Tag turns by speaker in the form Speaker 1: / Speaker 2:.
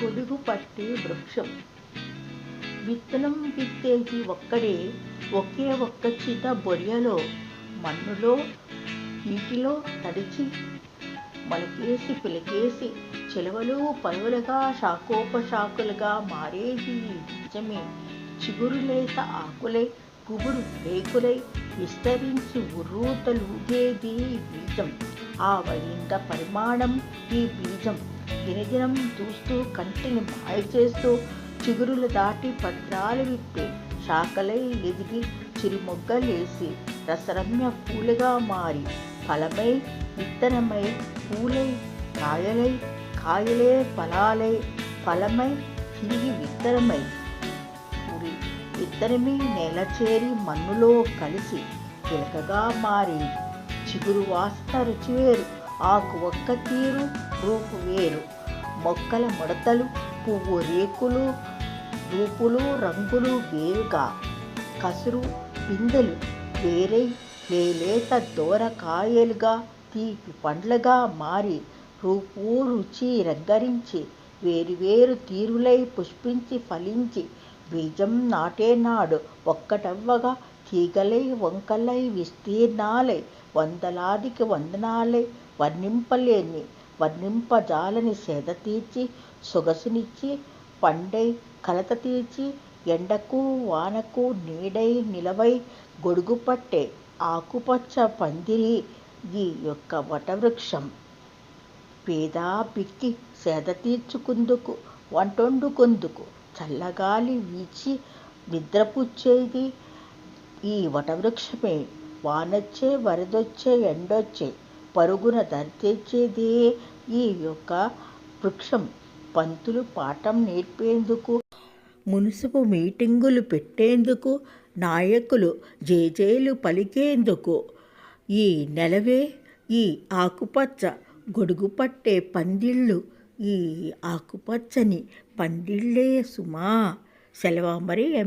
Speaker 1: గొడుగు పట్టే వృక్షం. విత్తనం విత్తేది ఒక్కడే, ఒకే ఒక్క చిన్న బొరియలో, మన్నులో నీటిలో తడిచి మొలకేసి పిలకేసి చిలవలు పలువలుగా శాఖోపశాఖలుగా మారేది ఈ బీజమే. చిగురులేత ఆకులై గుబురు రేకులై విస్తరించి ఉర్రూతలూగేది ఈ బీజం. ఆవగింత పరిమాణం ఈ బీజం. దినదినం చూస్తూ కంటిని మాయ చేస్తూ చిగురులు దాటి పత్రాలు విప్పి శాఖలై ఎదిగి చిరుమొగ్గలేసి రసరమ్య పూలుగా మారి ఫలమై విత్తనమై పూలై కాయలై కాయలే ఫలాలై ఫలమై తిరిగి విత్తనమై విత్తనమే నేల చేరి మన్నులో కలిసి చిలకగా మారి చిగురు వాసన రుచి వేరు, ఆకు ఒక్క తీరు రూపు వేరు, మొక్కల ముడతలు పువ్వు రేకులు రూపులు రంగులు వేరుగా, కసురు పిందెలు వేరై లేత దోరకాయలుగా తీపి పండ్లుగా మారి రూపు రుచి రంగరించి వేరువేరు తీరులై పుష్పించి ఫలించి బీజం నాటేనాడు ఒక్కటవ్వగా తీగలై వంకలై విస్తీర్ణాలై వందలాదికి వందనాలై వర్ణింపలేని వర్ణింపజాలని సేద తీర్చి సొగసునిచ్చి పండై కలత తీర్చి ఎండకు వానకు నీడై నిలవై గొడుగు పట్టే ఆకుపచ్చ పందిరి ఈ యొక్క వటవృక్షం. పేద పిక్కి సేద తీర్చుకుందుకు వంటొండుకొందుకు చల్లగాలి వీచి నిద్రపుచ్చేది ఈ వటవృక్షమే. వానొచ్చే వరదొచ్చే ఎండొచ్చే పరుగున దరితేర్చేదే ఈ యొక్క వృక్షం. పంతులు పాఠం నేర్పేందుకు, మున్సిపు మీటింగులు పెట్టేందుకు, నాయకులు జేజేలు పలికేందుకు ఈ నెలవే ఈ ఆకుపచ్చ గొడుగు పట్టే పందిళ్ళు. ఈ ఆకుపచ్చని పందిళ్ళే సుమా. సెలవు మరి.